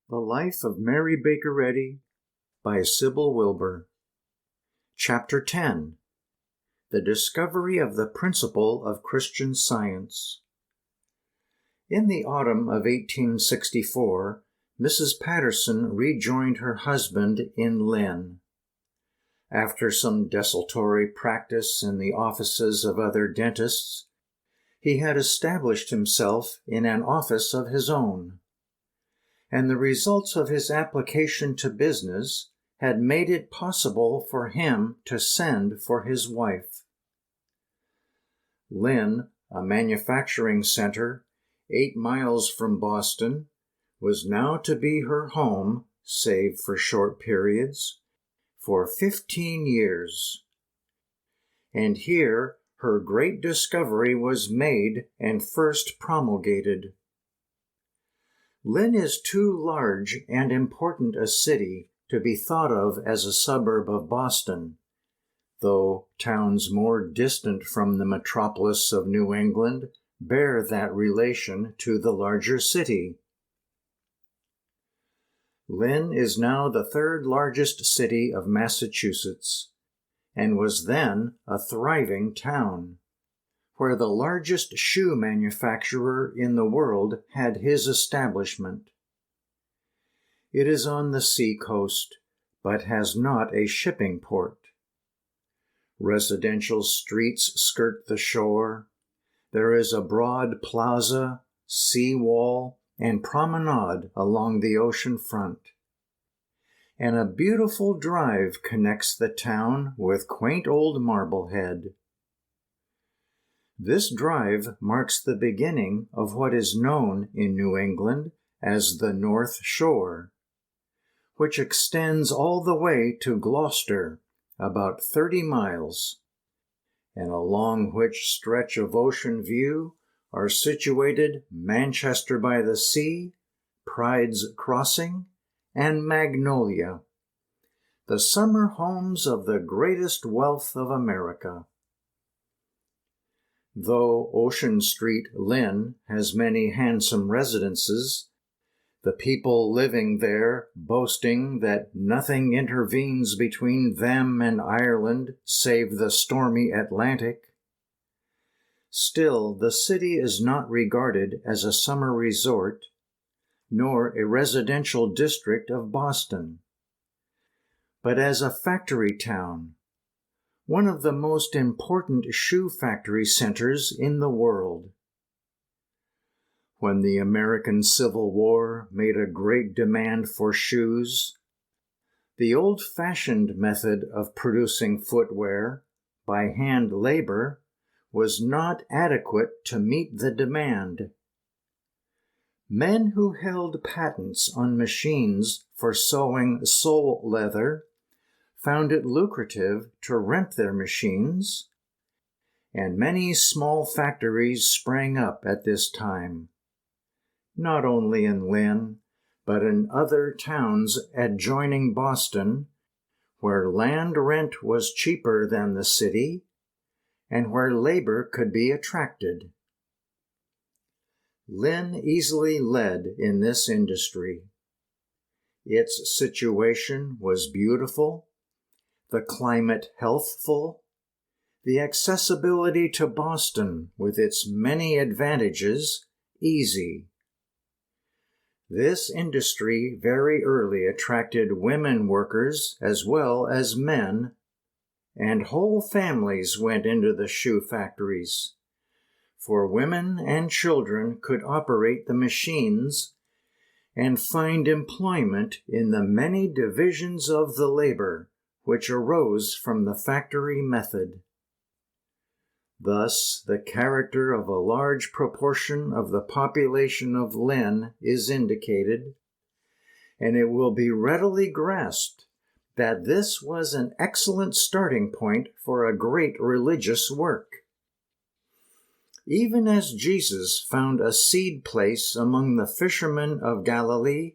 The Life of Mary Baker Eddy by Sibyl Wilbur. Chapter 10. The Discovery of the Principle of Christian Science. In the autumn of 1864, Mrs. Patterson rejoined her husband in Lynn. After some desultory practice in the offices of other dentists, he had established himself in an office of his own, and the results of his application to business had made it possible for him to send for his wife. Lynn, a manufacturing center 8 miles from Boston, was now to be her home, save for short periods, for 15 years. And here her great discovery was made and first promulgated. Lynn is too large and important a city to be thought of as a suburb of Boston, though towns more distant from the metropolis of New England bear that relation to the larger city. Lynn is now the third largest city of Massachusetts, and was then a thriving town, where the largest shoe manufacturer in the world had his establishment. It is on the sea-coast, but has not a shipping port. Residential streets skirt the shore. There is a broad plaza, sea-wall, and promenade along the ocean front. And a beautiful drive connects the town with quaint old Marblehead. This drive marks the beginning of what is known in New England as the North Shore, which extends all the way to Gloucester, about 30 miles, and along which stretch of ocean view are situated Manchester by the Sea, Pride's Crossing, and Magnolia, the summer homes of the greatest wealth of America. Though Ocean Street, Lynn, has many handsome residences, the people living there boasting that nothing intervenes between them and Ireland save the stormy Atlantic, still the city is not regarded as a summer resort, nor a residential district of Boston, but as a factory town, one of the most important shoe factory centers in the world. When the American Civil War made a great demand for shoes, the old-fashioned method of producing footwear by hand labor was not adequate to meet the demand. Men who held patents on machines for sewing sole leather found it lucrative to rent their machines, and many small factories sprang up at this time, not only in Lynn, but in other towns adjoining Boston, where land rent was cheaper than the city, and where labor could be attracted. Lynn easily led in this industry. Its situation was beautiful, the climate healthful, the accessibility to Boston with its many advantages easy. This industry very early attracted women workers as well as men, and whole families went into the shoe factories, for women and children could operate the machines and find employment in the many divisions of the labor which arose from the factory method. Thus, the character of a large proportion of the population of Lynn is indicated, and it will be readily grasped that this was an excellent starting point for a great religious work. Even as Jesus found a seed place among the fishermen of Galilee,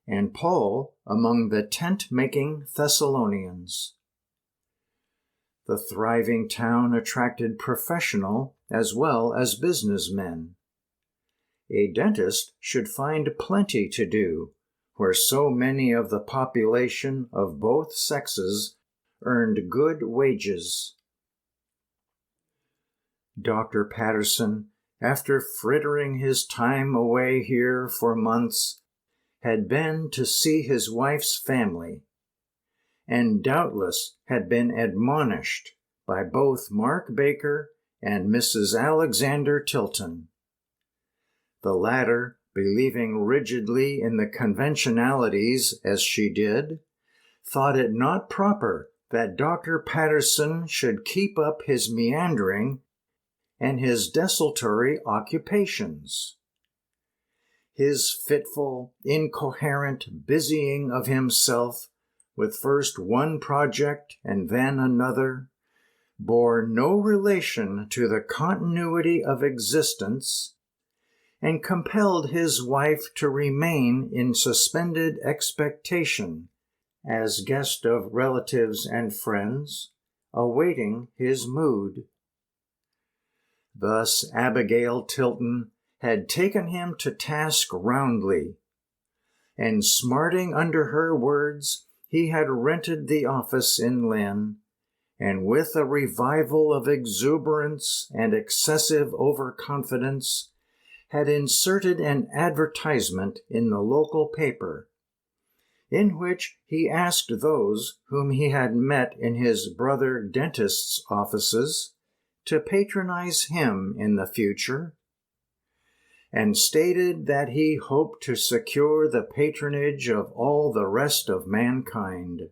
and Paul among the tent-making Thessalonians. The thriving town attracted professional as well as businessmen. A dentist should find plenty to do, where so many of the population of both sexes earned good wages. Dr. Patterson, after frittering his time away here for months, had been to see his wife's family, and doubtless had been admonished by both Mark Baker and Mrs. Alexander Tilton. The latter, believing rigidly in the conventionalities as she did, thought it not proper that Dr. Patterson should keep up his meandering and his desultory occupations. His fitful, incoherent busying of himself with first one project and then another bore no relation to the continuity of existence, and compelled his wife to remain in suspended expectation, as guest of relatives and friends, awaiting his mood. Thus Abigail Tilton had taken him to task roundly, and smarting under her words, he had rented the office in Lynn, and with a revival of exuberance and excessive overconfidence, had inserted an advertisement in the local paper, in which he asked those whom he had met in his brother dentist's offices to patronize him in the future, and stated that he hoped to secure the patronage of all the rest of mankind.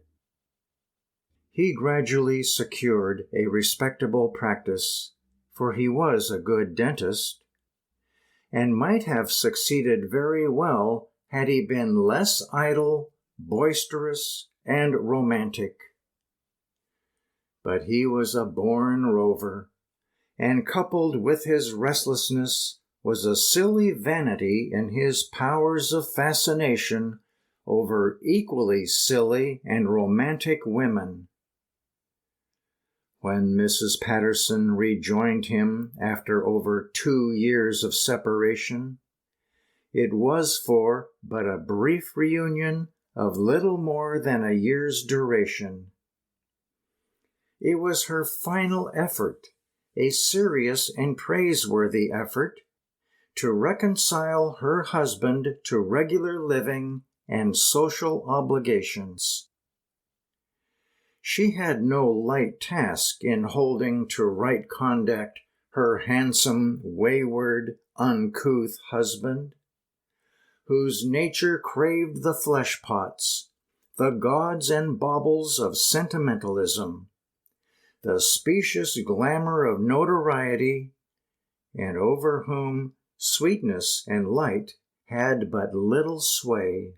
He gradually secured a respectable practice, for he was a good dentist, and might have succeeded very well had he been less idle, boisterous, and romantic. But he was a born rover, and coupled with his restlessness was a silly vanity in his powers of fascination over equally silly and romantic women. When Mrs. Patterson rejoined him after over 2 years of separation, it was for but a brief reunion of little more than a year's duration. It was her final effort, a serious and praiseworthy effort, to reconcile her husband to regular living and social obligations. She had no light task in holding to right conduct her handsome, wayward, uncouth husband, whose nature craved the flesh-pots, the gauds and baubles of sentimentalism, the specious glamour of notoriety, and over whom sweetness and light had but little sway.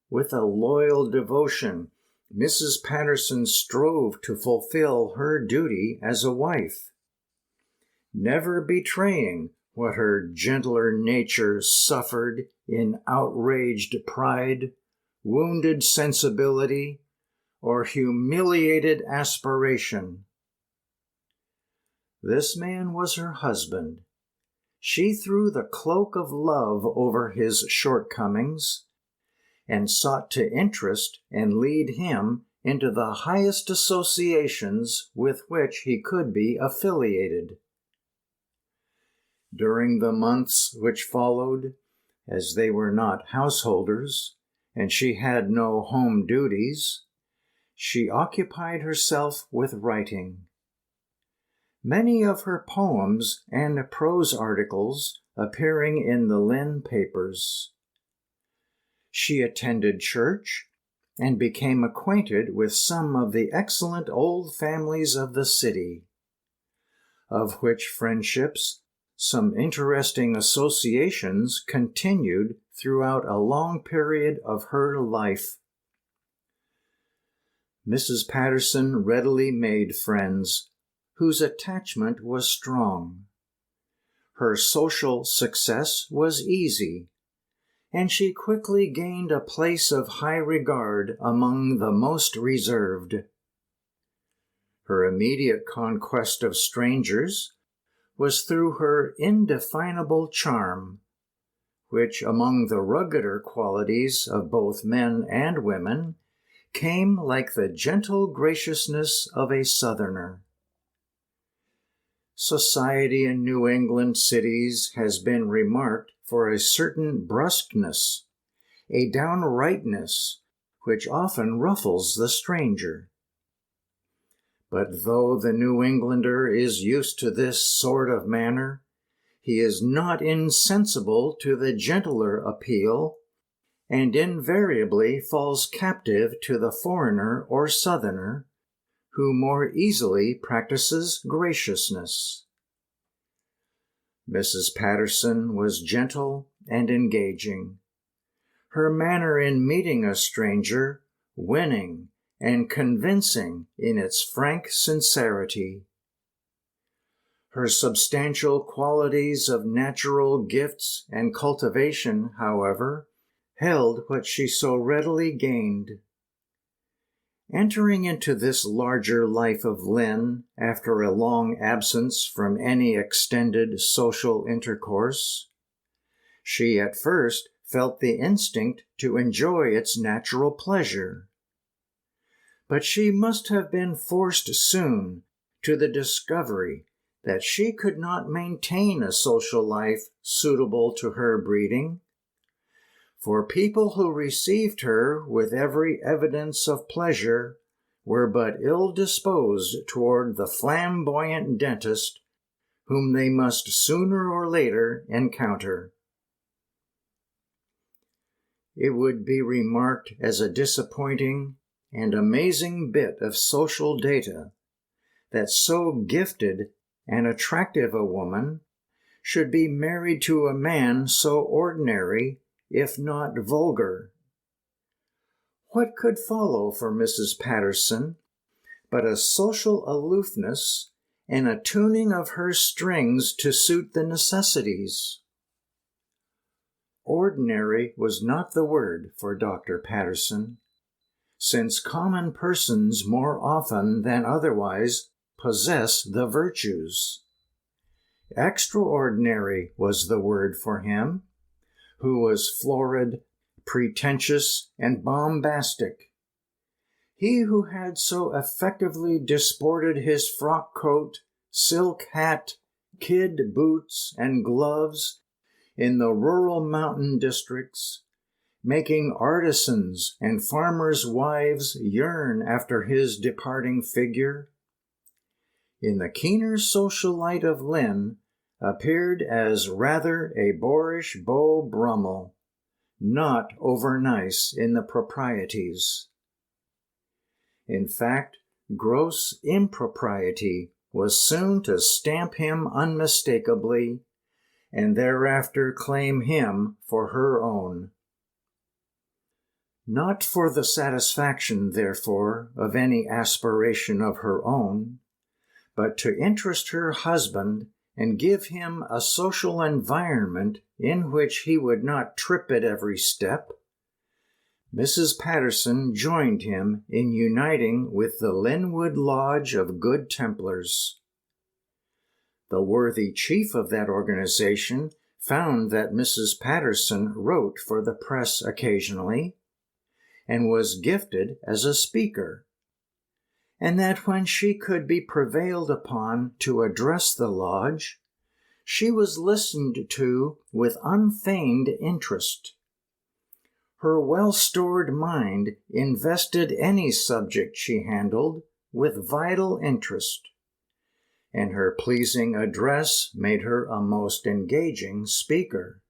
With a loyal devotion, Mrs. Patterson strove to fulfill her duty as a wife, never betraying what her gentler nature suffered in outraged pride, wounded sensibility, or humiliated aspiration. This man was her husband. She threw the cloak of love over his shortcomings, and sought to interest and lead him into the highest associations with which he could be affiliated. During the months which followed, as they were not householders, and she had no home duties, she occupied herself with writing. Many of her poems and prose articles appearing in the Lynn papers. She attended church and became acquainted with some of the excellent old families of the city, of which friendships some interesting associations continued throughout a long period of her life. Mrs. Patterson readily made friends whose attachment was strong. Her social success was easy, and she quickly gained a place of high regard among the most reserved. Her immediate conquest of strangers was through her indefinable charm, which among the ruggeder qualities of both men and women came like the gentle graciousness of a Southerner. Society in New England cities has been remarked for a certain brusqueness, a downrightness, which often ruffles the stranger. But though the New Englander is used to this sort of manner, he is not insensible to the gentler appeal, and invariably falls captive to the foreigner or Southerner, who more easily practices graciousness. Mrs. Patterson was gentle and engaging, her manner in meeting a stranger winning and convincing in its frank sincerity. Her substantial qualities of natural gifts and cultivation, however, held what she so readily gained. Entering into this larger life of Lynn after a long absence from any extended social intercourse, she at first felt the instinct to enjoy its natural pleasure. But she must have been forced soon to the discovery that she could not maintain a social life suitable to her breeding, for people who received her with every evidence of pleasure were but ill-disposed toward the flamboyant dentist whom they must sooner or later encounter. It would be remarked as a disappointing and amazing bit of social data that so gifted and attractive a woman should be married to a man so ordinary, if not vulgar. What could follow for Mrs. Patterson but a social aloofness and a tuning of her strings to suit the necessities? Ordinary was not the word for Dr. Patterson, since common persons more often than otherwise possess the virtues. Extraordinary was the word for him, who was florid, pretentious, and bombastic. He who had so effectively disported his frock coat, silk hat, kid boots, and gloves in the rural mountain districts, making artisans and farmers' wives yearn after his departing figure, in the keener social light of Lynn, appeared as rather a boorish Beau Brummel, not over-nice in the proprieties. In fact, gross impropriety was soon to stamp him unmistakably, and thereafter claim him for her own. Not for the satisfaction, therefore, of any aspiration of her own, but to interest her husband and give him a social environment in which he would not trip at every step, Mrs. Patterson joined him in uniting with the Linwood Lodge of Good Templars. The worthy chief of that organization found that Mrs. Patterson wrote for the press occasionally, and was gifted as a speaker, and that when she could be prevailed upon to address the lodge, she was listened to with unfeigned interest. Her well-stored mind invested any subject she handled with vital interest, and her pleasing address made her a most engaging speaker.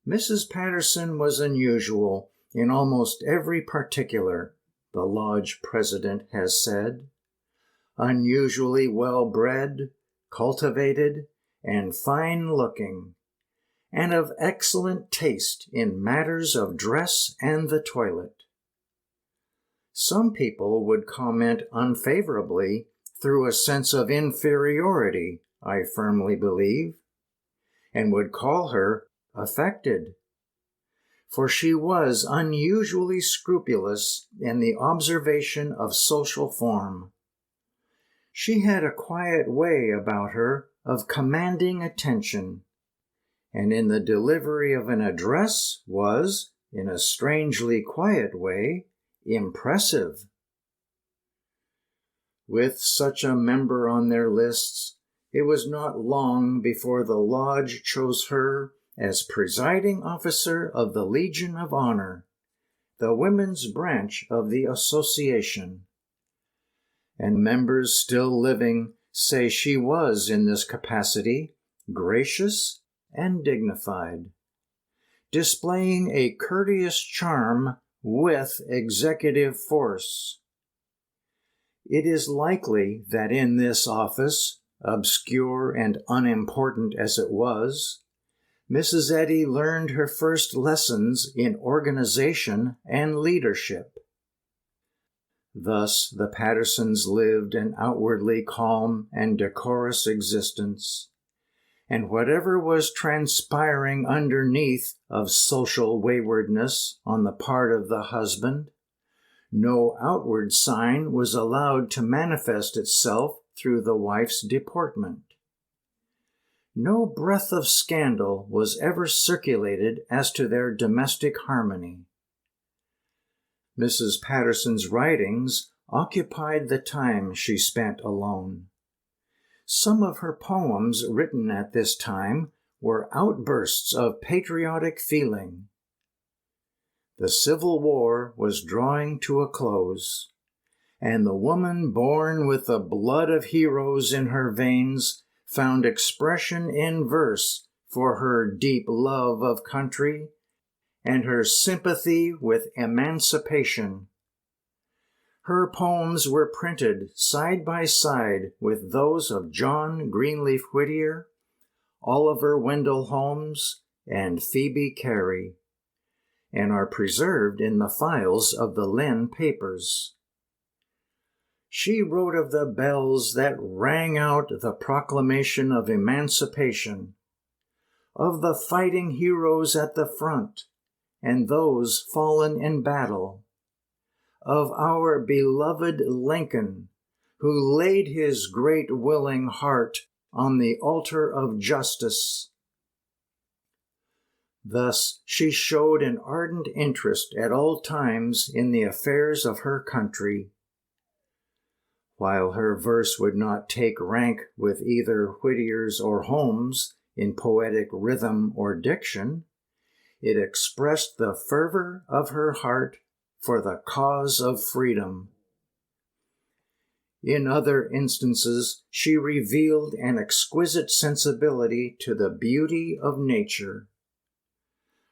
Mrs. Patterson was unusual in almost every particular, the lodge president has said, unusually well-bred, cultivated, and fine-looking, and of excellent taste in matters of dress and the toilet. Some people would comment unfavorably through a sense of inferiority, I firmly believe, and would call her affected, for she was unusually scrupulous in the observation of social form. She had a quiet way about her of commanding attention, and in the delivery of an address was, in a strangely quiet way, impressive. With such a member on their lists, it was not long before the lodge chose her as presiding officer of the Legion of Honor, the women's branch of the association. And members still living say she was in this capacity gracious and dignified, displaying a courteous charm with executive force. It is likely that in this office, obscure and unimportant as it was, Mrs. Eddy learned her first lessons in organization and leadership. Thus the Pattersons lived an outwardly calm and decorous existence, and whatever was transpiring underneath of social waywardness on the part of the husband, no outward sign was allowed to manifest itself through the wife's deportment. No breath of scandal was ever circulated as to their domestic harmony. Mrs. Patterson's writings occupied the time she spent alone. Some of her poems written at this time were outbursts of patriotic feeling. The Civil War was drawing to a close, and the woman born with the blood of heroes in her veins found expression in verse for her deep love of country and her sympathy with emancipation. Her poems were printed side by side with those of John Greenleaf Whittier, Oliver Wendell Holmes, and Phoebe Cary, and are preserved in the files of the Lynn papers. She wrote of the bells that rang out the proclamation of emancipation, of the fighting heroes at the front and those fallen in battle, of our beloved Lincoln, who laid his great willing heart on the altar of justice. Thus she showed an ardent interest at all times in the affairs of her country. While her verse would not take rank with either Whittier's or Holmes in poetic rhythm or diction, it expressed the fervor of her heart for the cause of freedom. In other instances, she revealed an exquisite sensibility to the beauty of nature.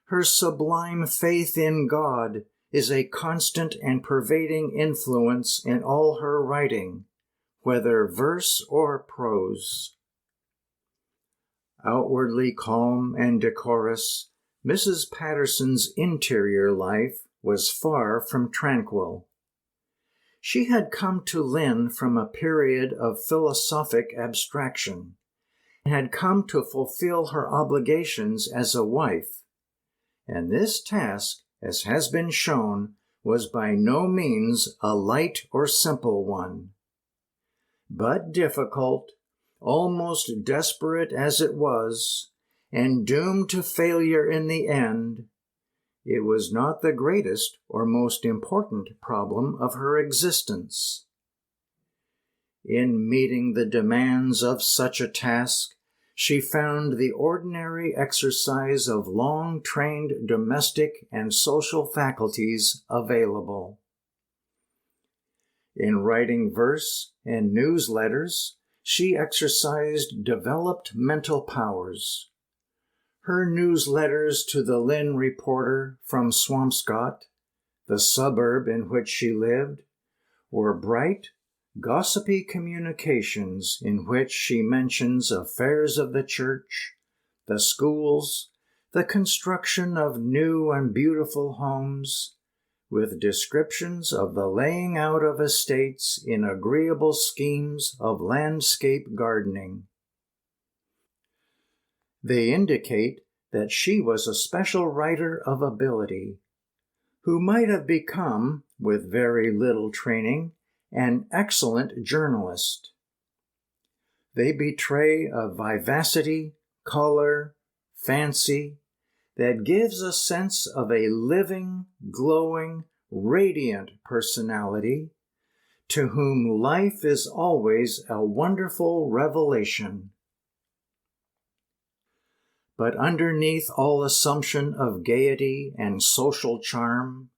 Her sublime faith in God is a constant and pervading influence in all her writing, whether verse or prose. Outwardly calm and decorous, Mrs. Patterson's interior life was far from tranquil. She had come to Lynn from a period of philosophic abstraction, and had come to fulfill her obligations as a wife, and this task, as has been shown, was by no means a light or simple one. But difficult, almost desperate as it was, and doomed to failure in the end, it was not the greatest or most important problem of her existence. In meeting the demands of such a task, she found the ordinary exercise of long-trained domestic and social faculties available. In writing verse and newsletters, she exercised developed mental powers. Her newsletters to the Lynn Reporter from Swampscott, the suburb in which she lived, were bright, gossipy communications in which she mentions affairs of the church, the schools, the construction of new and beautiful homes, with descriptions of the laying out of estates in agreeable schemes of landscape gardening. They indicate that she was a special writer of ability, who might have become, with very little training, an excellent journalist. They betray a vivacity, color, fancy, that gives a sense of a living, glowing, radiant personality to whom life is always a wonderful revelation. But underneath all assumption of gaiety and social charm,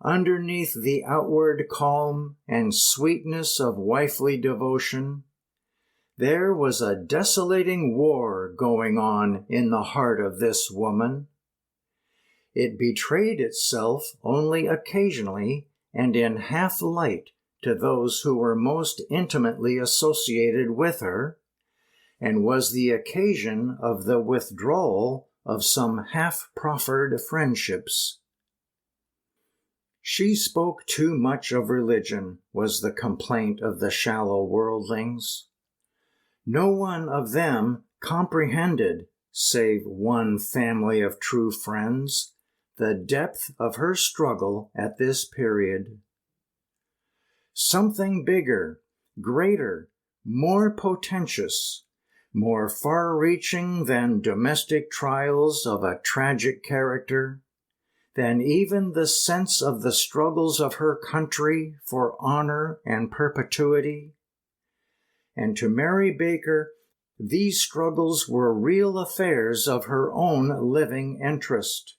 underneath the outward calm and sweetness of wifely devotion, there was a desolating war going on in the heart of this woman. It betrayed itself only occasionally and in half light to those who were most intimately associated with her, and was the occasion of the withdrawal of some half-proffered friendships. She spoke too much of religion, was the complaint of the shallow worldlings. No one of them comprehended, save one family of true friends, the depth of her struggle at this period. Something bigger, greater, more potentious, more far-reaching than domestic trials of a tragic character, than even the sense of the struggles of her country for honor and perpetuity. And to Mary Baker, these struggles were real affairs of her own living interest.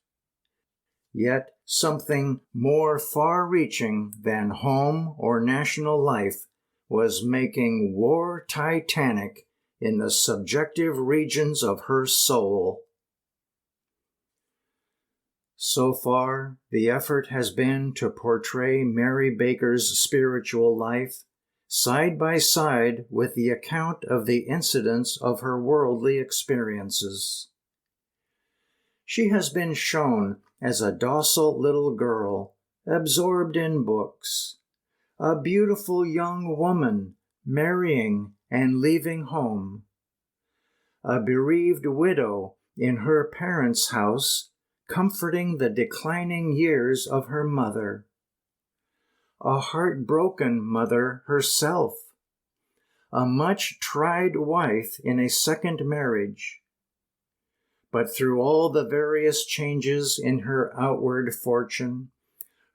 Yet something more far-reaching than home or national life was making war titanic in the subjective regions of her soul. So far, the effort has been to portray Mary Baker's spiritual life side by side with the account of the incidents of her worldly experiences. She has been shown as a docile little girl, absorbed in books, a beautiful young woman marrying and leaving home, a bereaved widow in her parents' house, comforting the declining years of her mother, a heartbroken mother herself, a much-tried wife in a second marriage. But through all the various changes in her outward fortune,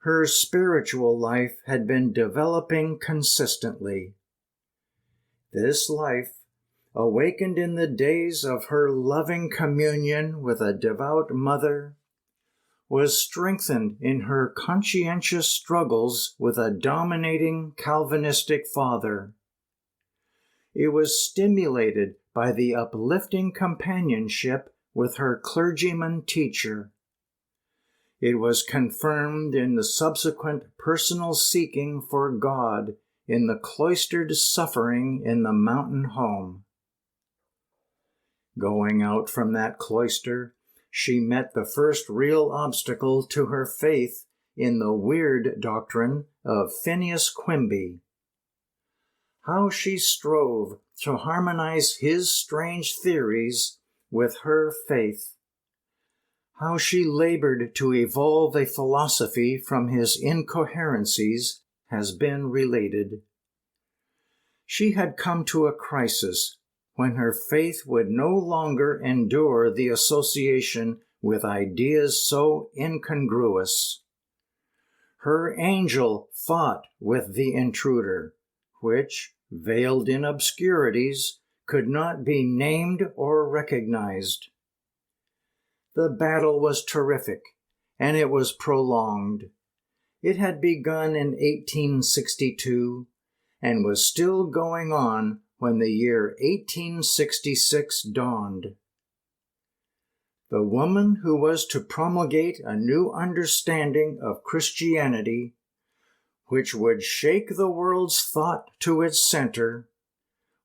her spiritual life had been developing consistently. This life, awakened in the days of her loving communion with a devout mother, was strengthened in her conscientious struggles with a dominating Calvinistic father. It was stimulated by the uplifting companionship with her clergyman teacher. It was confirmed in the subsequent personal seeking for God in the cloistered suffering in the mountain home. Going out from that cloister, she met the first real obstacle to her faith in the weird doctrine of Phineas Quimby. How she strove to harmonize his strange theories with her faith. How she labored to evolve a philosophy from his incoherencies has been related. She had come to a crisis when her faith would no longer endure the association with ideas so incongruous. Her angel fought with the intruder, which, veiled in obscurities, could not be named or recognized. The battle was terrific, and it was prolonged. It had begun in 1862, and was still going on when the year 1866 dawned. The woman who was to promulgate a new understanding of Christianity, which would shake the world's thought to its center,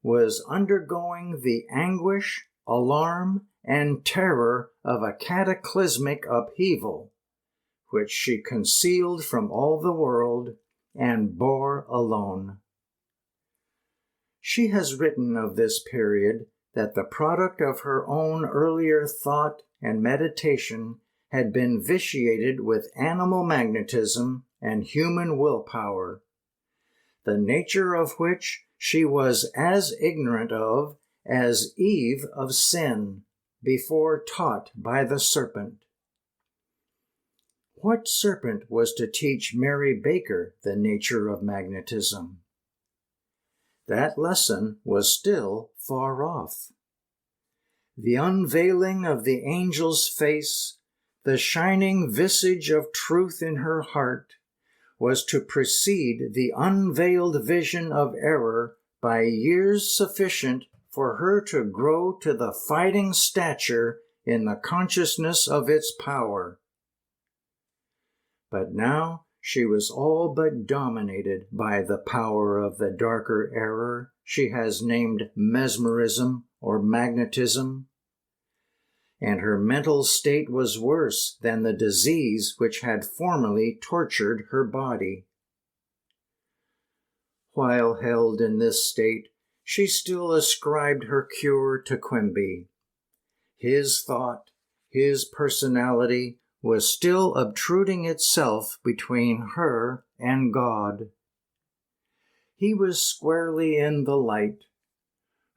was undergoing the anguish, alarm, and terror of a cataclysmic upheaval, which she concealed from all the world and bore alone. She has written of this period that the product of her own earlier thought and meditation had been vitiated with animal magnetism and human willpower, the nature of which she was as ignorant of as Eve of sin, before taught by the serpent. What serpent was to teach Mary Baker the nature of magnetism? That lesson was still far off. The unveiling of the angel's face, the shining visage of truth in her heart, was to precede the unveiled vision of error by years sufficient for her to grow to the fighting stature in the consciousness of its power. But now she was all but dominated by the power of the darker error she has named mesmerism or magnetism, and her mental state was worse than the disease which had formerly tortured her body. While held in this state, she still ascribed her cure to Quimby. His thought, his personality, was still obtruding itself between her and God. He was squarely in the light.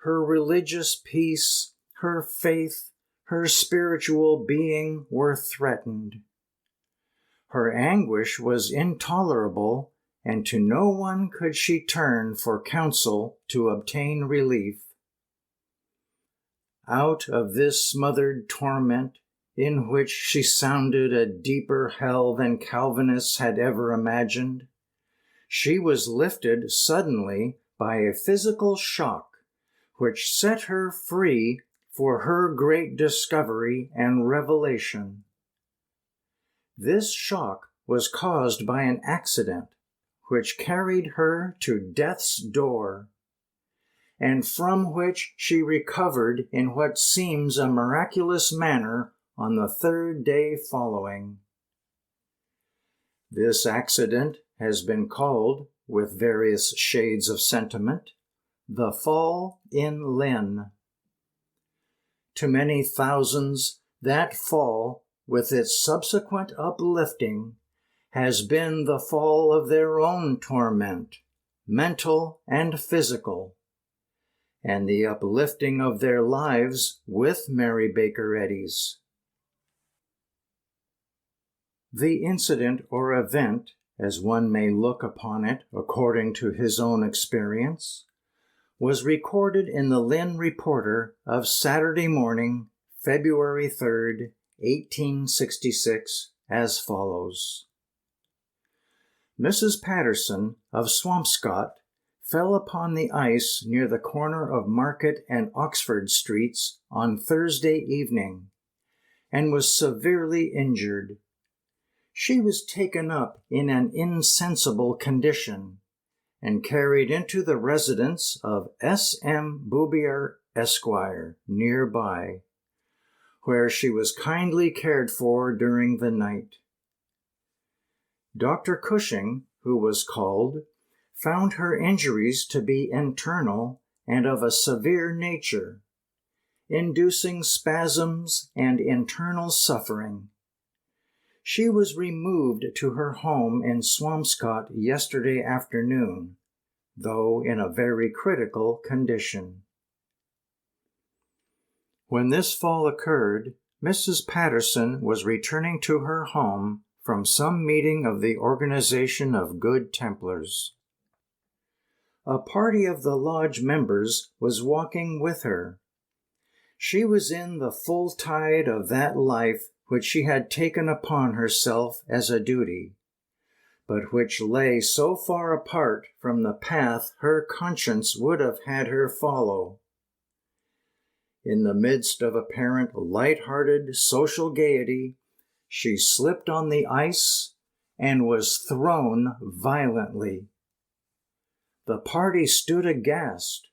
Her religious peace, her faith, her spiritual being were threatened. Her anguish was intolerable, and to no one could she turn for counsel to obtain relief. Out of this smothered torment, in which she sounded a deeper hell than Calvinists had ever imagined, she was lifted suddenly by a physical shock which set her free for her great discovery and revelation. This shock was caused by an accident which carried her to death's door, and from which she recovered in what seems a miraculous manner on the third day following. This accident has been called, with various shades of sentiment, the fall in Lynn. To many thousands, that fall, with its subsequent uplifting, has been the fall of their own torment, mental and physical, and the uplifting of their lives with Mary Baker Eddy's. The incident or event, as one may look upon it according to his own experience, was recorded in the Lynn Reporter of Saturday morning, February 3rd, 1866, as follows. Mrs. Patterson of Swampscott fell upon the ice near the corner of Market and Oxford Streets on Thursday evening, and was severely injured. She was taken up in an insensible condition, and carried into the residence of S.M. Boubier, Esquire, nearby, where she was kindly cared for during the night. Dr. Cushing, who was called, found her injuries to be internal and of a severe nature, inducing spasms and internal suffering. She was removed to her home in Swampscott yesterday afternoon, though in a very critical condition. When this fall occurred, Mrs. Patterson was returning to her home from some meeting of the Organization of Good Templars. A party of the lodge members was walking with her. She was in the full tide of that life which she had taken upon herself as a duty, but which lay so far apart from the path her conscience would have had her follow. In the midst of apparent light-hearted social gaiety, she slipped on the ice and was thrown violently. The party stood aghast,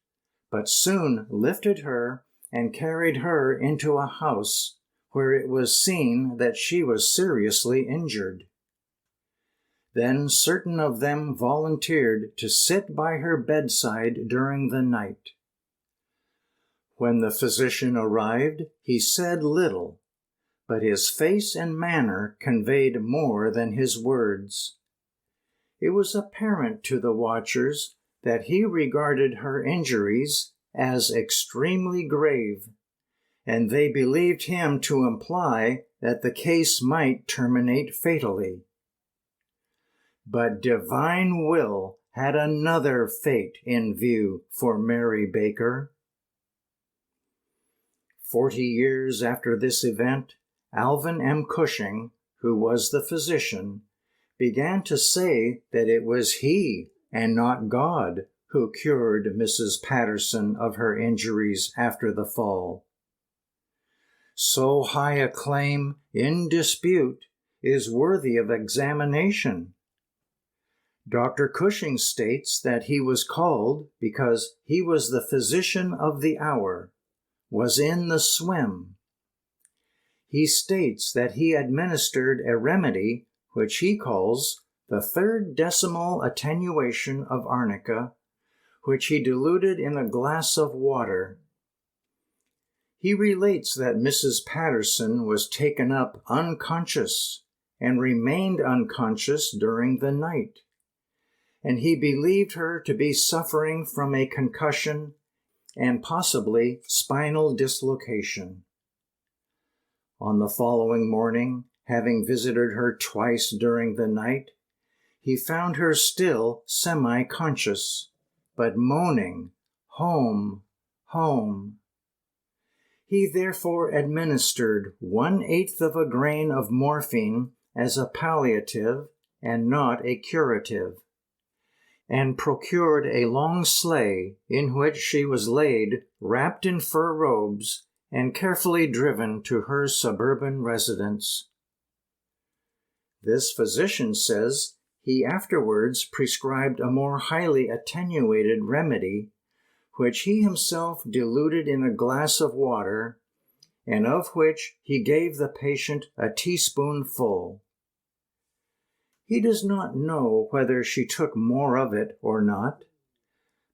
but soon lifted her and carried her into a house, where it was seen that she was seriously injured. Then certain of them volunteered to sit by her bedside during the night. When the physician arrived, he said little, but his face and manner conveyed more than his words. It was apparent to the watchers that he regarded her injuries as extremely grave, and they believed him to imply that the case might terminate fatally. But divine will had another fate in view for Mary Baker. 40 years after this event, Alvin M. Cushing, who was the physician, began to say that it was he and not God who cured Mrs. Patterson of her injuries after the fall. So high a claim, in dispute, is worthy of examination. Dr. Cushing states that he was called because he was the physician of the hour, was in the swim. He states that he administered a remedy which he calls the third decimal attenuation of arnica, which he diluted in a glass of water. He relates that Mrs. Patterson was taken up unconscious and remained unconscious during the night, and he believed her to be suffering from a concussion and possibly spinal dislocation. On the following morning, having visited her twice during the night, he found her still semi-conscious, but moaning, "Home, home." He therefore administered 1/8 of a grain of morphine as a palliative and not a curative, and procured a long sleigh in which she was laid, wrapped in fur robes, and carefully driven to her suburban residence. This physician says he afterwards prescribed a more highly attenuated remedy, which he himself diluted in a glass of water, and of which he gave the patient a teaspoonful. He does not know whether she took more of it or not,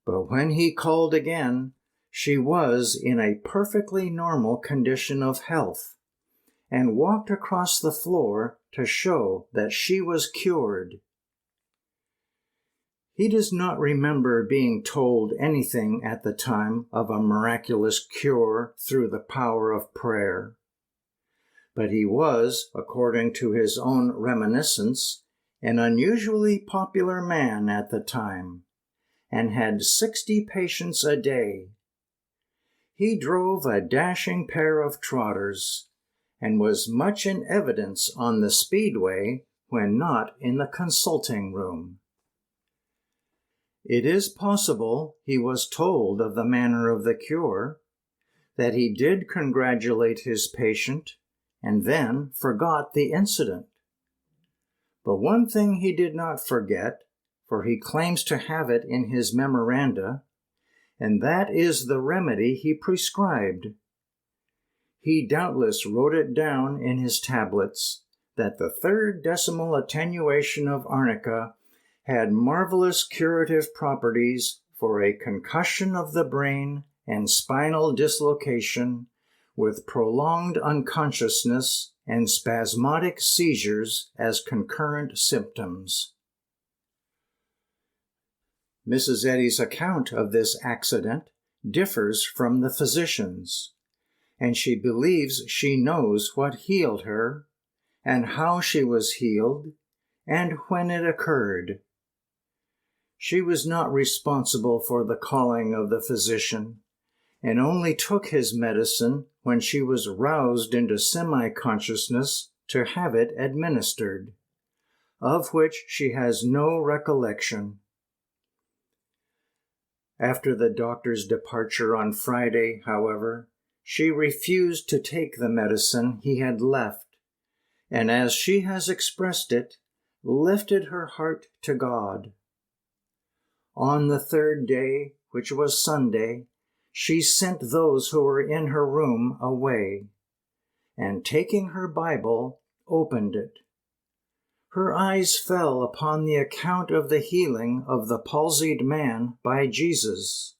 but when he called again, she was in a perfectly normal condition of health, and walked across the floor to show that she was cured. He does not remember being told anything at the time of a miraculous cure through the power of prayer. But he was, according to his own reminiscence, an unusually popular man at the time, and had 60 patients a day. He drove a dashing pair of trotters, and was much in evidence on the speedway when not in the consulting room. It is possible he was told of the manner of the cure, that he did congratulate his patient, and then forgot the incident. But one thing he did not forget, for he claims to have it in his memoranda, and that is the remedy he prescribed. He doubtless wrote it down in his tablets that the third decimal attenuation of arnica had marvelous curative properties for a concussion of the brain and spinal dislocation, with prolonged unconsciousness and spasmodic seizures as concurrent symptoms. Mrs. Eddy's account of this accident differs from the physician's, and she believes she knows what healed her, and how she was healed, and when it occurred. She was not responsible for the calling of the physician, and only took his medicine when she was roused into semi-consciousness to have it administered, of which she has no recollection. After the doctor's departure on Friday, however, she refused to take the medicine he had left, and as she has expressed it, lifted her heart to God. On the third day, which was Sunday, she sent those who were in her room away, and taking her Bible, opened it. Her eyes fell upon the account of the healing of the palsied man by Jesus.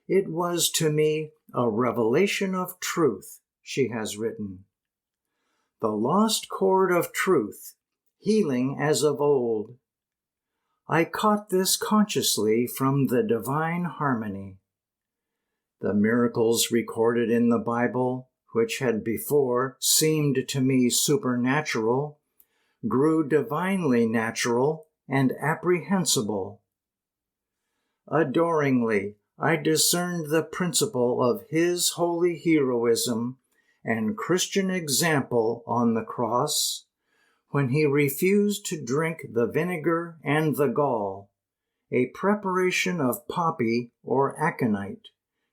It was to me a revelation of truth, she has written. The lost chord of truth, healing as of old. I caught this consciously from the divine harmony. The miracles recorded in the Bible, which had before seemed to me supernatural, grew divinely natural and apprehensible. Adoringly, I discerned the principle of his holy heroism and Christian example on the cross, when he refused to drink the vinegar and the gall, a preparation of poppy or aconite,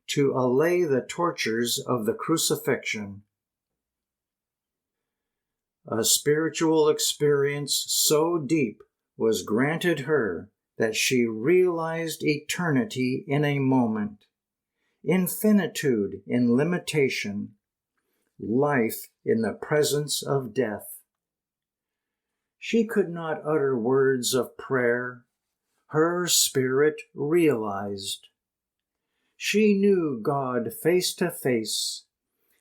to allay the tortures of the crucifixion. A spiritual experience so deep was granted her that she realized eternity in a moment, infinitude in limitation, life in the presence of death. She could not utter words of prayer. Her spirit realized. She knew God face to face.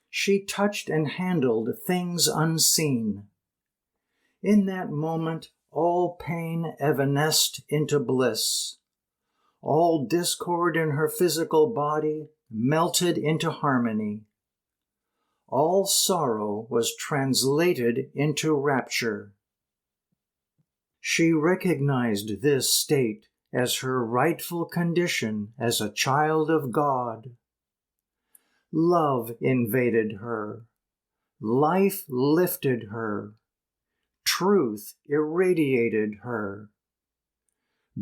She touched and handled things unseen. In that moment, all pain evanesced into bliss. All discord in her physical body melted into harmony. All sorrow was translated into rapture. She recognized this state as her rightful condition as a child of God. Love invaded her. Life lifted her. Truth irradiated her.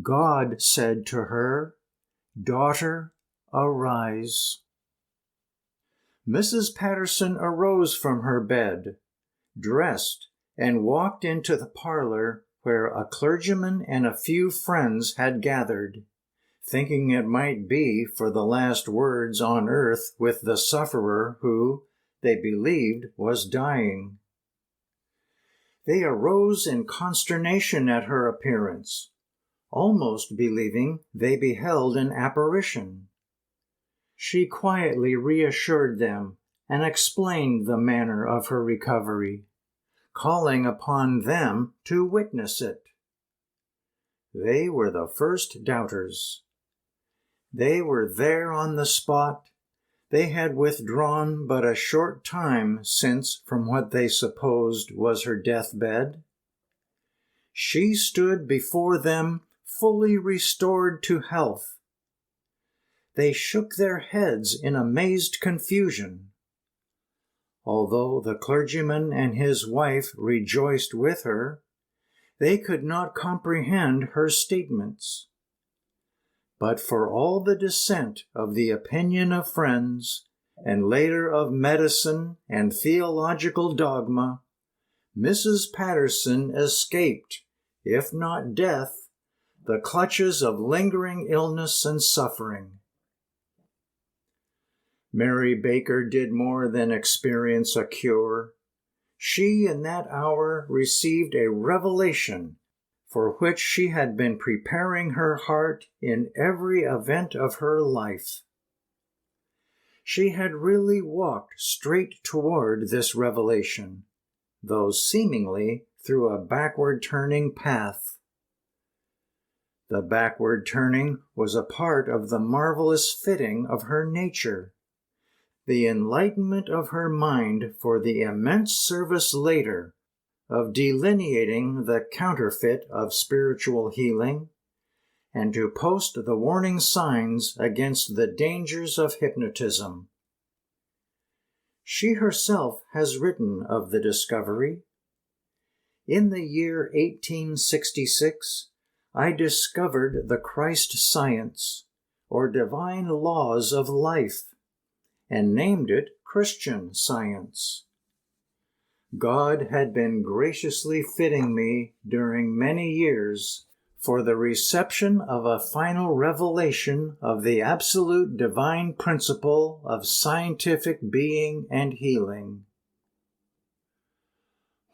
God said to her, "Daughter, arise." Mrs. Patterson arose from her bed, dressed, and walked into the parlor where a clergyman and a few friends had gathered, thinking it might be for the last words on earth with the sufferer who, they believed, was dying. They arose in consternation at her appearance, almost believing they beheld an apparition. She quietly reassured them and explained the manner of her recovery, calling upon them to witness it. They were the first doubters. They were there on the spot. They had withdrawn but a short time since from what they supposed was her deathbed. She stood before them fully restored to health. They shook their heads in amazed confusion. Although the clergyman and his wife rejoiced with her, they could not comprehend her statements. But for all the dissent of the opinion of friends, and later of medicine and theological dogma, Mrs. Patterson escaped, if not death, the clutches of lingering illness and suffering. Mary Baker did more than experience a cure. She in that hour received a revelation for which she had been preparing her heart in every event of her life. She had really walked straight toward this revelation, though seemingly through a backward-turning path. The backward turning was a part of the marvelous fitting of her nature, the enlightenment of her mind for the immense service later of delineating the counterfeit of spiritual healing, and to post the warning signs against the dangers of hypnotism. She herself has written of the discovery. In the year 1866, I discovered the Christ science, or divine laws of life, and named it Christian Science. God had been graciously fitting me during many years for the reception of a final revelation of the absolute divine principle of scientific being and healing.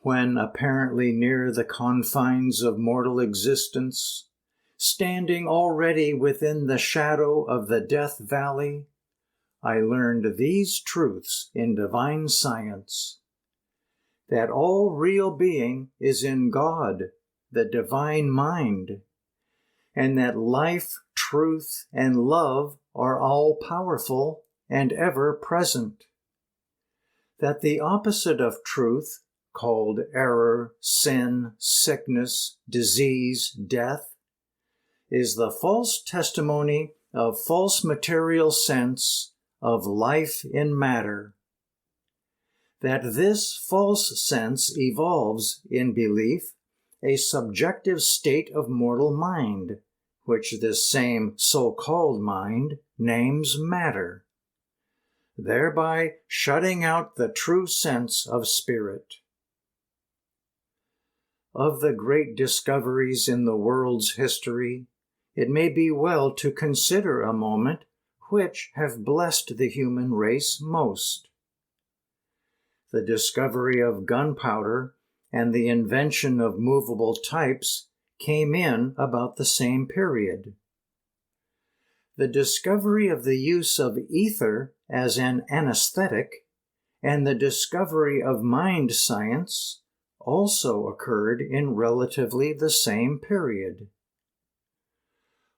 When apparently near the confines of mortal existence, standing already within the shadow of the death valley, I learned these truths in divine science: that all real being is in God, the divine mind, and that life, truth, and love are all powerful and ever present. That the opposite of truth, called error, sin, sickness, disease, death, is the false testimony of false material sense of life in matter. That this false sense evolves in belief a subjective state of mortal mind, which this same so-called mind names matter, thereby shutting out the true sense of spirit. Of the great discoveries in the world's history, it may be well to consider a moment which have blessed the human race most. The discovery of gunpowder and the invention of movable types came in about the same period. The discovery of the use of ether as an anesthetic and the discovery of mind science also occurred in relatively the same period.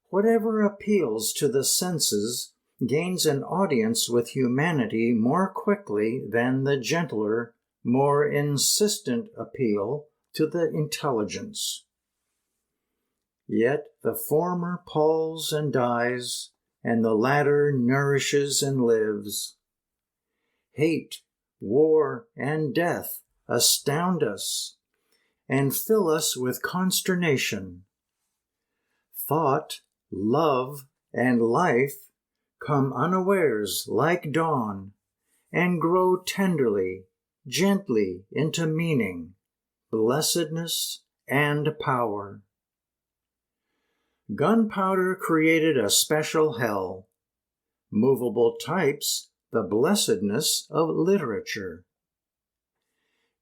Whatever appeals to the senses gains an audience with humanity more quickly than the gentler, more insistent appeal to the intelligence. Yet the former palls and dies, and the latter nourishes and lives. Hate, war, and death astound us and fill us with consternation. Thought, love, and life come unawares like dawn and grow tenderly, gently into meaning, blessedness, and power. Gunpowder created a special hell. Movable types, the blessedness of literature.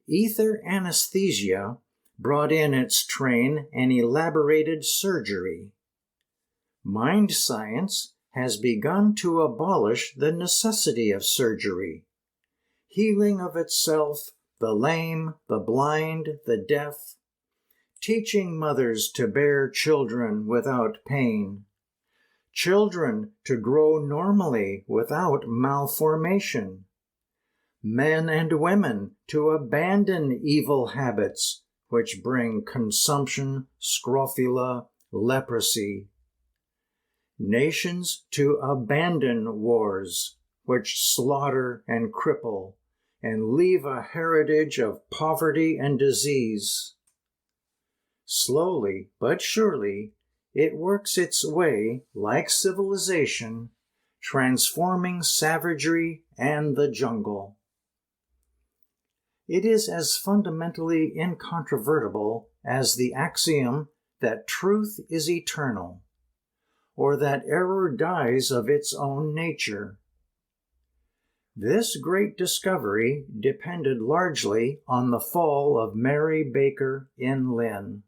Ether anesthesia brought in its train an elaborated surgery. Mind science has begun to abolish the necessity of surgery, healing of itself the lame, the blind, the deaf, teaching mothers to bear children without pain, children to grow normally without malformation, men and women to abandon evil habits which bring consumption, scrofula, leprosy, nations to abandon wars which slaughter and cripple and leave a heritage of poverty and disease. Slowly but surely, it works its way, like civilization, transforming savagery and the jungle. It is as fundamentally incontrovertible as the axiom that truth is eternal, or that error dies of its own nature. This great discovery depended largely on the fall of Mary Baker in Lynn,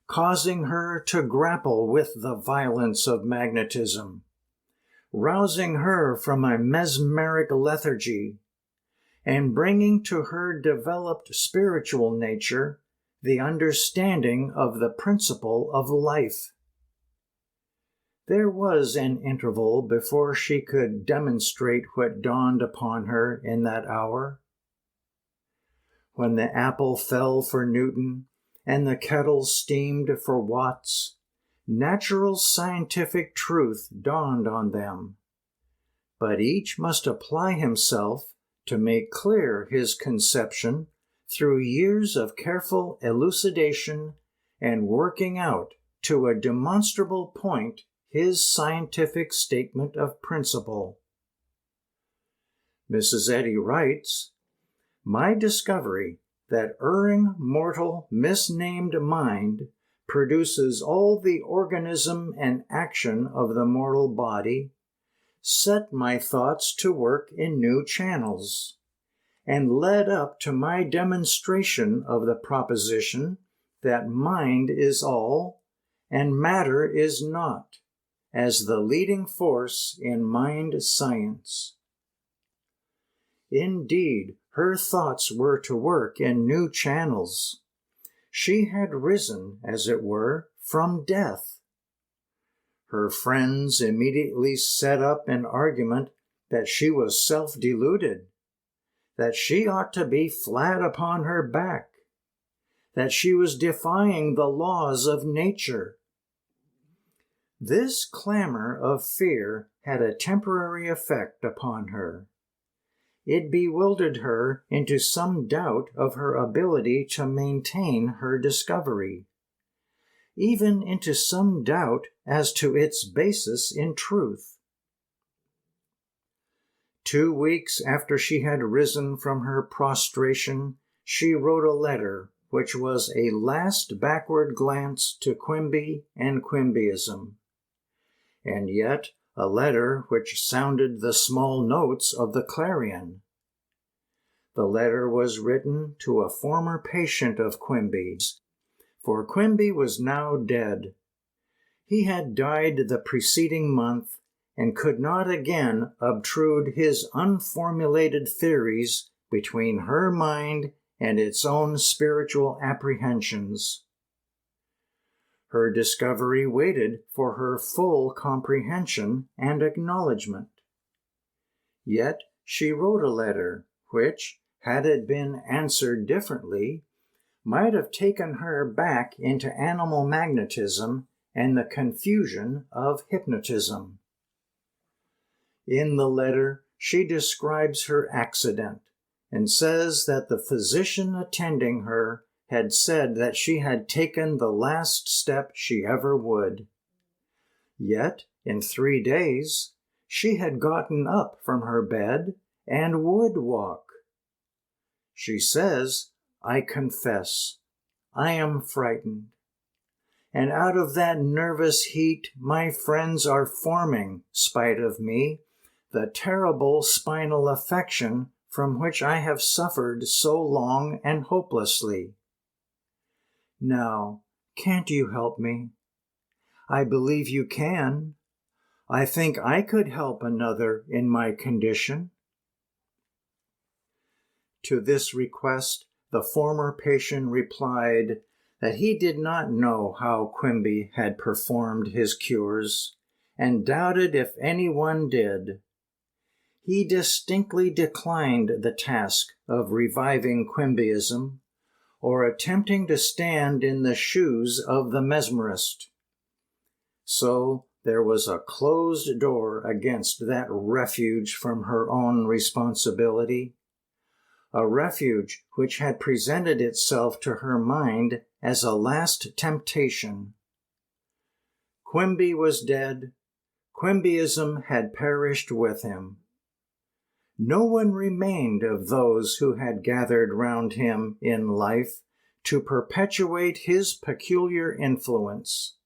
causing her to grapple with the violence of magnetism, rousing her from a mesmeric lethargy, and bringing to her developed spiritual nature the understanding of the principle of life. There was an interval before she could demonstrate what dawned upon her in that hour. When the apple fell for Newton and the kettle steamed for Watts, natural scientific truth dawned on them. But each must apply himself to make clear his conception through years of careful elucidation and working out to a demonstrable point his scientific statement of principle. Mrs. Eddy writes, "My discovery that erring, mortal, misnamed mind produces all the organism and action of the mortal body set my thoughts to work in new channels, and led up to my demonstration of the proposition that mind is all and matter is not, as the leading force in mind science." Indeed, her thoughts were to work in new channels. She had risen, as it were, from death. Her friends immediately set up an argument that she was self-deluded, that she ought to be flat upon her back, that she was defying the laws of nature. This clamor of fear had a temporary effect upon her. It bewildered her into some doubt of her ability to maintain her discovery, even into some doubt as to its basis in truth. 2 weeks after she had risen from her prostration, she wrote a letter which was a last backward glance to Quimby and Quimbyism, and yet a letter which sounded the small notes of the clarion. The letter was written to a former patient of Quimby's, for Quimby was now dead. He had died the preceding month and could not again obtrude his unformulated theories between her mind and its own spiritual apprehensions. Her discovery waited for her full comprehension and acknowledgment. Yet she wrote a letter which, had it been answered differently, might have taken her back into animal magnetism and the confusion of hypnotism. In the letter, she describes her accident and says that the physician attending her had said that she had taken the last step she ever would. Yet, in 3 days, she had gotten up from her bed and would walk. She says, "I confess, I am frightened. And out of that nervous heat, my friends are forming, spite of me, the terrible spinal affection from which I have suffered so long and hopelessly. Now, can't you help me? I believe you can. I think I could help another in my condition." To this request, the former patient replied that he did not know how Quimby had performed his cures, and doubted if anyone did. He distinctly declined the task of reviving Quimbyism, or attempting to stand in the shoes of the mesmerist. So there was a closed door against that refuge from her own responsibility, a refuge which had presented itself to her mind as a last temptation. Quimby was dead. Quimbyism had perished with him. No one remained of those who had gathered round him in life to perpetuate his peculiar influence.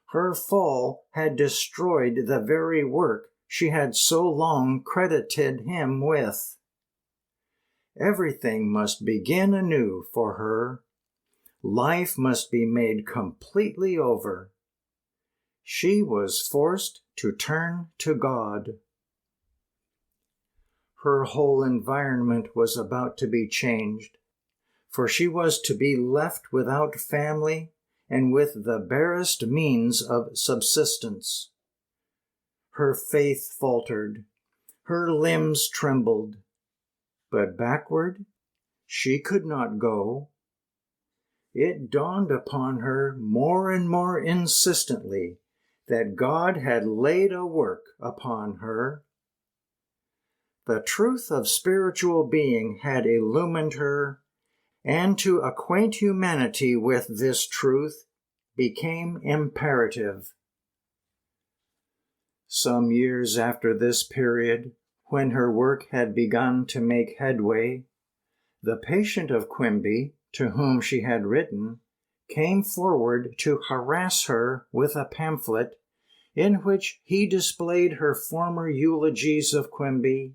Her fall had destroyed the very work she had so long credited him with. Everything must begin anew for her. Life must be made completely over. She was forced to turn to God. Her whole environment was about to be changed, for she was to be left without family and with the barest means of subsistence. Her faith faltered, her limbs trembled, but backward she could not go. It dawned upon her more and more insistently that God had laid a work upon her. The truth of spiritual being had illumined her, and to acquaint humanity with this truth became imperative. Some years after this period, when her work had begun to make headway, the patient of Quimby, to whom she had written, came forward to harass her with a pamphlet in which he displayed her former eulogies of Quimby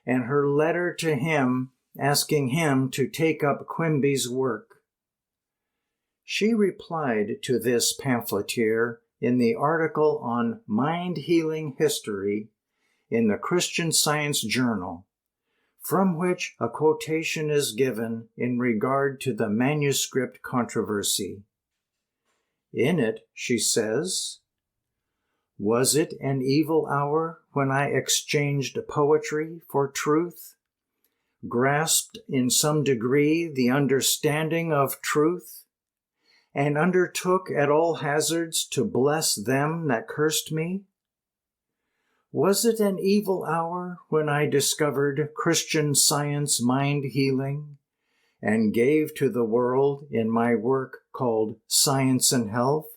and her letter to him asking him to take up Quimby's work. She replied to this pamphleteer in the article on mind-healing history in the Christian Science Journal, from which a quotation is given in regard to the manuscript controversy. In it, she says, "Was it an evil hour when I exchanged poetry for truth, grasped in some degree the understanding of truth, and undertook at all hazards to bless them that cursed me? Was it an evil hour when I discovered Christian Science mind healing and gave to the world in my work called Science and Health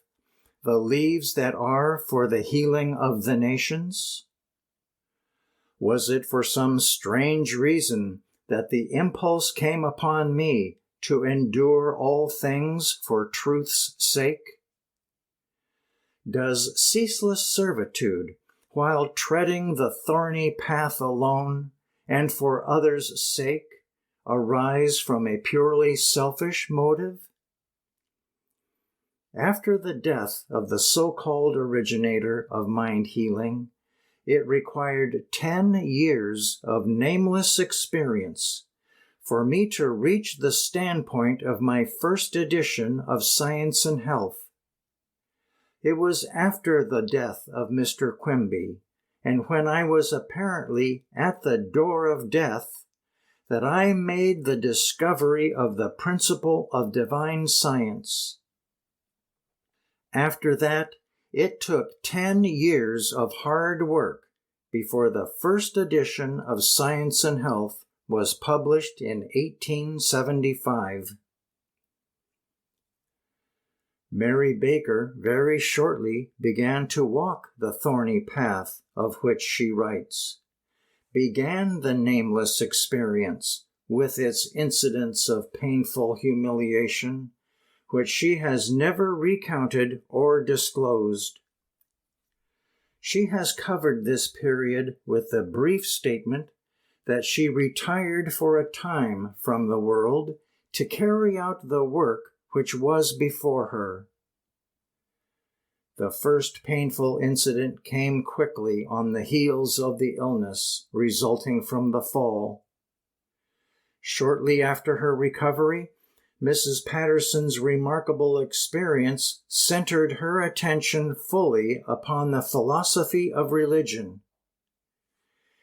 the leaves that are for the healing of the nations? Was it for some strange reason that the impulse came upon me to endure all things for truth's sake? Does ceaseless servitude, while treading the thorny path alone and for others' sake, arise from a purely selfish motive? After the death of the so-called originator of mind healing, it required 10 years of nameless experience for me to reach the standpoint of my first edition of Science and Health. It was after the death of Mr. Quimby, and when I was apparently at the door of death, that I made the discovery of the principle of divine science. After that, it took 10 years of hard work before the first edition of Science and Health was published in 1875. Mary Baker very shortly began to walk the thorny path of which she writes, began the nameless experience with its incidents of painful humiliation, which she has never recounted or disclosed. She has covered this period with the brief statement that she retired for a time from the world to carry out the work which was before her. The first painful incident came quickly on the heels of the illness resulting from the fall. Shortly after her recovery, Mrs. Patterson's remarkable experience centered her attention fully upon the philosophy of religion.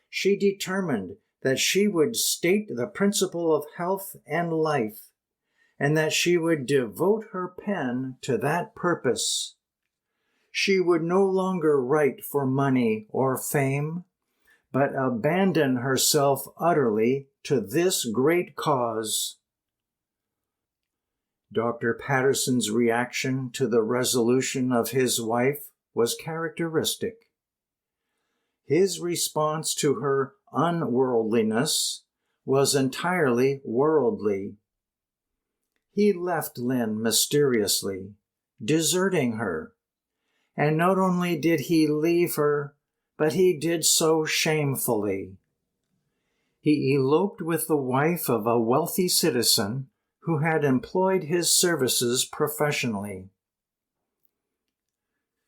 She determined that she would state the principle of health and life, and that she would devote her pen to that purpose. She would no longer write for money or fame, but abandon herself utterly to this great cause. Dr. Patterson's reaction to the resolution of his wife was characteristic. His response to her unworldliness was entirely worldly. He left Lynn mysteriously, deserting her, and not only did he leave her, but he did so shamefully. He eloped with the wife of a wealthy citizen who had employed his services professionally.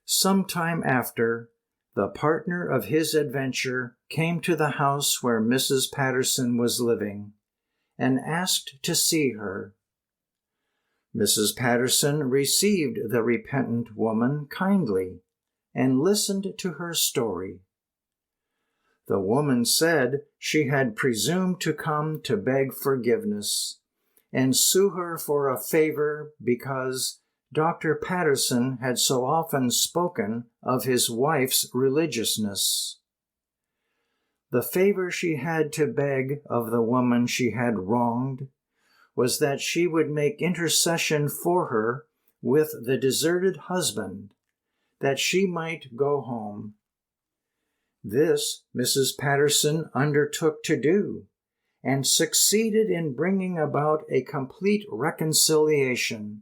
Some time after, the partner of his adventure came to the house where Mrs. Patterson was living and asked to see her. Mrs. Patterson received the repentant woman kindly and listened to her story. The woman said she had presumed to come to beg forgiveness and sue her for a favor because Dr. Patterson had so often spoken of his wife's religiousness. The favor she had to beg of the woman she had wronged was that she would make intercession for her with the deserted husband, that she might go home. This Mrs. Patterson undertook to do, and succeeded in bringing about a complete reconciliation.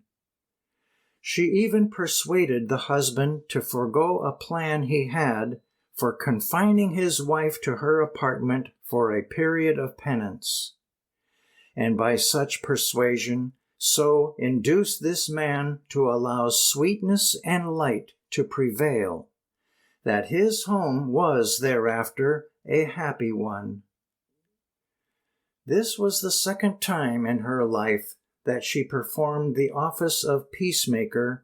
She even persuaded the husband to forego a plan he had for confining his wife to her apartment for a period of penance, and by such persuasion so induced this man to allow sweetness and light to prevail, that his home was thereafter a happy one. This was the second time in her life that she performed the office of peacemaker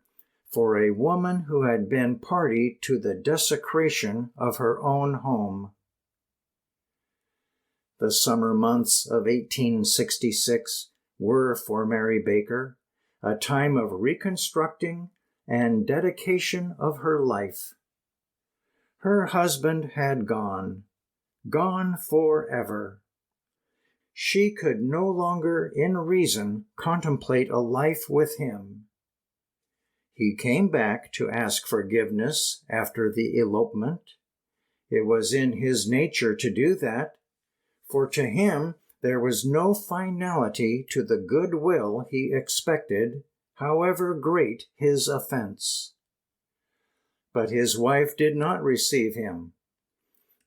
for a woman who had been party to the desecration of her own home. The summer months of 1866 were for Mary Baker a time of reconstructing and dedication of her life. Her husband had gone forever. She could no longer in reason contemplate a life with him. He came back to ask forgiveness after the elopement. It was in his nature to do that, for to him there was no finality to the good will he expected, however great his offense. But his wife did not receive him.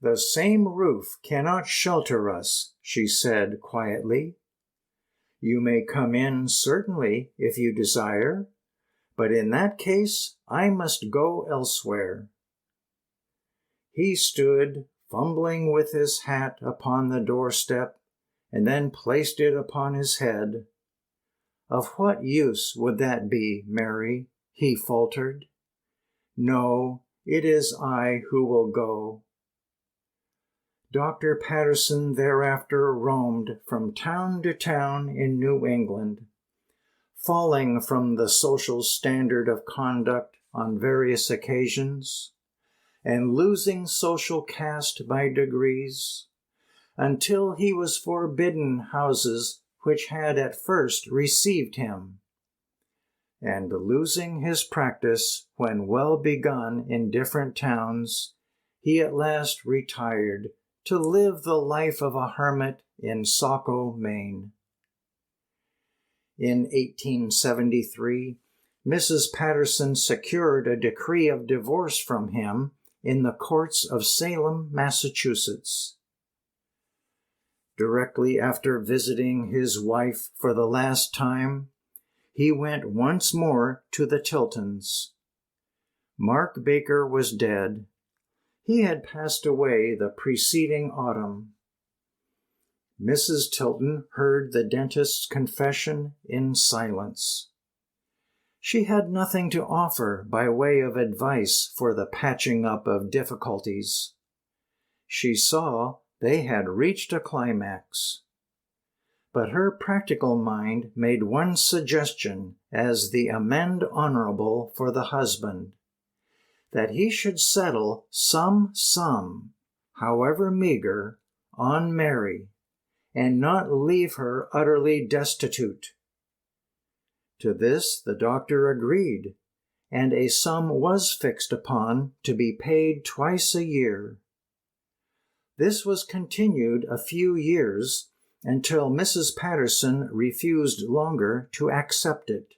"The same roof cannot shelter us," she said quietly. "You may come in, certainly, if you desire, but in that case I must go elsewhere." He stood, fumbling with his hat upon the doorstep, and then placed it upon his head. "Of what use would that be, Mary?" he faltered. "No, it is I who will go." Dr. Patterson thereafter roamed from town to town in New England, falling from the social standard of conduct on various occasions, and losing social caste by degrees, until he was forbidden houses which had at first received him, and losing his practice when well begun in different towns, he at last retired to live the life of a hermit in Saco, Maine. In 1873, Mrs. Patterson secured a decree of divorce from him in the courts of Salem, Massachusetts. Directly after visiting his wife for the last time, he went once more to the Tiltons. Mark Baker was dead. He had passed away the preceding autumn. Mrs. Tilton heard the dentist's confession in silence. She had nothing to offer by way of advice for the patching up of difficulties. She saw they had reached a climax. But her practical mind made one suggestion as the amende honorable for the husband, that he should settle some sum, however meager, on Mary, and not leave her utterly destitute. To this the doctor agreed, and a sum was fixed upon to be paid twice a year. This was continued a few years, until Mrs. Patterson refused longer to accept it.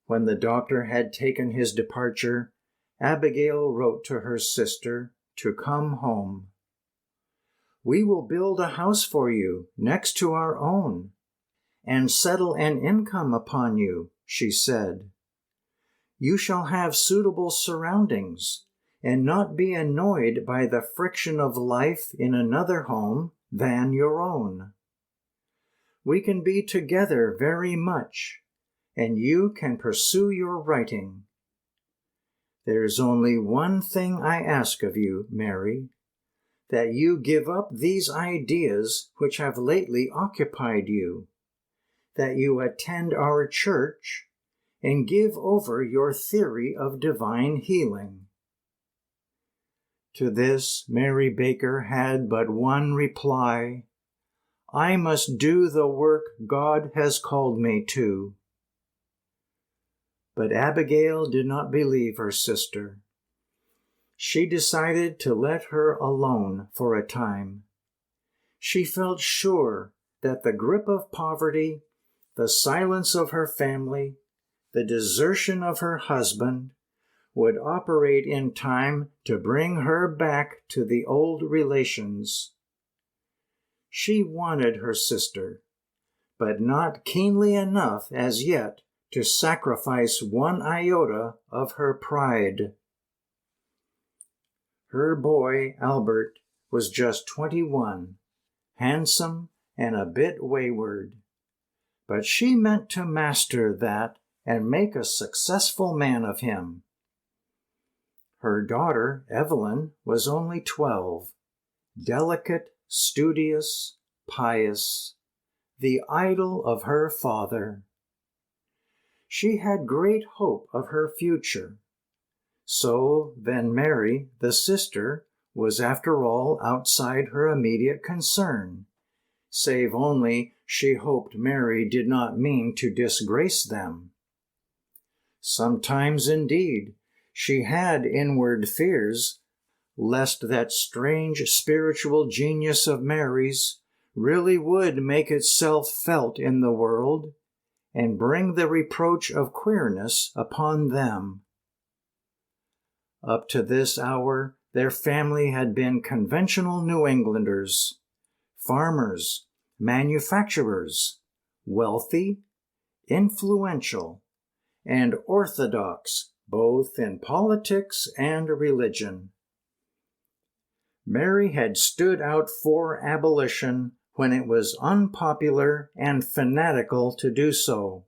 When the doctor had taken his departure, Abigail wrote to her sister to come home. "We will build a house for you next to our own, and settle an income upon you," she said. "You shall have suitable surroundings, and not be annoyed by the friction of life in another home than your own. We can be together very much, and you can pursue your writing. There's only one thing I ask of you, Mary, that you give up these ideas which have lately occupied you, that you attend our church, and give over your theory of divine healing." To this, Mary Baker had but one reply: "I must do the work God has called me to." But Abigail did not believe her sister. She decided to let her alone for a time. She felt sure that the grip of poverty, the silence of her family, the desertion of her husband, would operate in time to bring her back to the old relations. She wanted her sister, but not keenly enough as yet to sacrifice one iota of her pride. Her boy, Albert, was just 21, handsome and a bit wayward, but she meant to master that and make a successful man of him. Her daughter, Evelyn, was only 12, delicate, studious, pious, the idol of her father. She had great hope of her future. So then Mary, the sister, was after all outside her immediate concern, save only she hoped Mary did not mean to disgrace them. Sometimes, indeed, she had inward fears lest that strange spiritual genius of Mary's really would make itself felt in the world and bring the reproach of queerness upon them. Up to this hour, their family had been conventional New Englanders, farmers, manufacturers, wealthy, influential, and orthodox both in politics and religion. Mary had stood out for abolition when it was unpopular and fanatical to do so.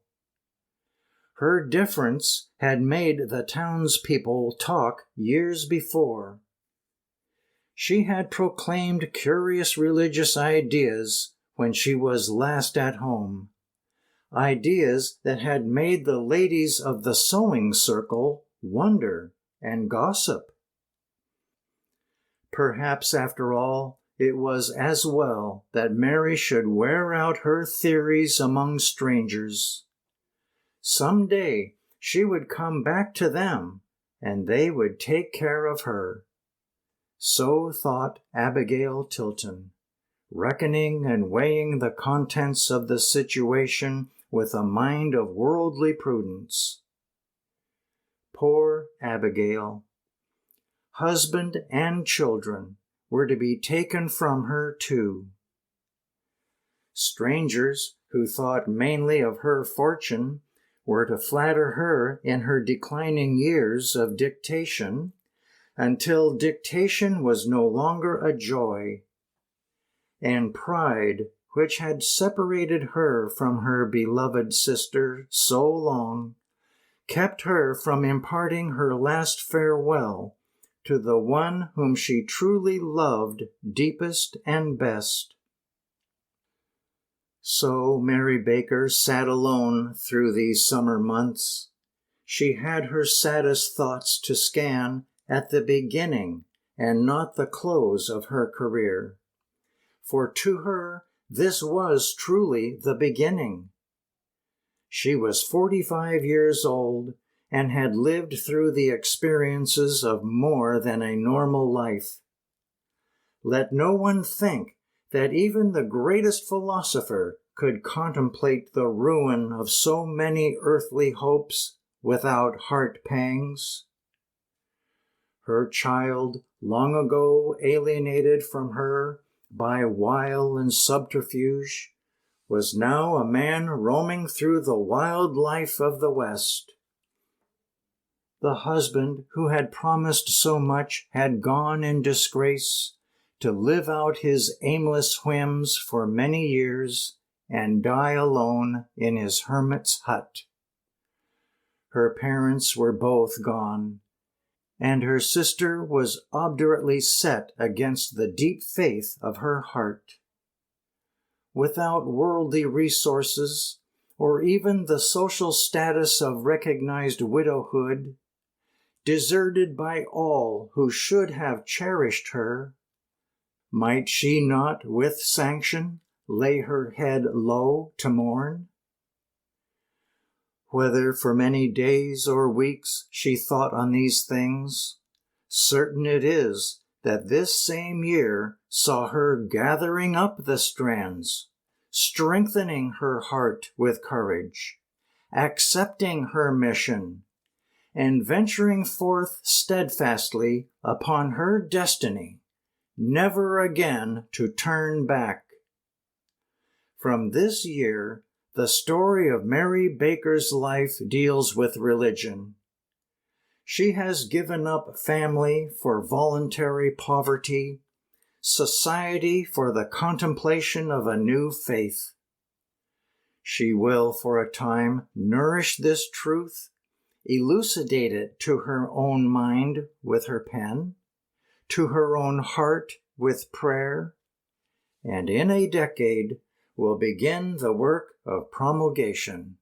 Her difference had made the townspeople talk years before. She had proclaimed curious religious ideas when she was last at home, ideas that had made the ladies of the sewing circle wonder and gossip. Perhaps, after all, it was as well that Mary should wear out her theories among strangers. Some day she would come back to them, and they would take care of her. So thought Abigail Tilton, reckoning and weighing the contents of the situation with a mind of worldly prudence. Poor Abigail! Husband and children were to be taken from her too. Strangers who thought mainly of her fortune were to flatter her in her declining years of dictation until dictation was no longer a joy, and pride, which had separated her from her beloved sister so long, kept her from imparting her last farewell to the one whom she truly loved deepest and best. So Mary Baker sat alone through these summer months. She had her saddest thoughts to scan at the beginning and not the close of her career. For to her, this was truly the beginning. She was 45 years old and had lived through the experiences of more than a normal life. Let no one think that even the greatest philosopher could contemplate the ruin of so many earthly hopes without heart pangs. Her child, long ago alienated from her by wile and subterfuge, was now a man roaming through the wild life of the West. The husband who had promised so much had gone in disgrace to live out his aimless whims for many years and die alone in his hermit's hut. Her parents were both gone, and her sister was obdurately set against the deep faith of her heart. Without worldly resources, or even the social status of recognized widowhood, deserted by all who should have cherished her, might she not, with sanction, lay her head low to mourn? Whether for many days or weeks she thought on these things, certain it is that this same year saw her gathering up the strands, strengthening her heart with courage, accepting her mission, and venturing forth steadfastly upon her destiny, never again to turn back. From this year, the story of Mary Baker's life deals with religion. She has given up family for voluntary poverty, society for the contemplation of a new faith. She will, for a time, nourish this truth, elucidate it to her own mind with her pen, to her own heart with prayer, and in a decade will begin the work of promulgation.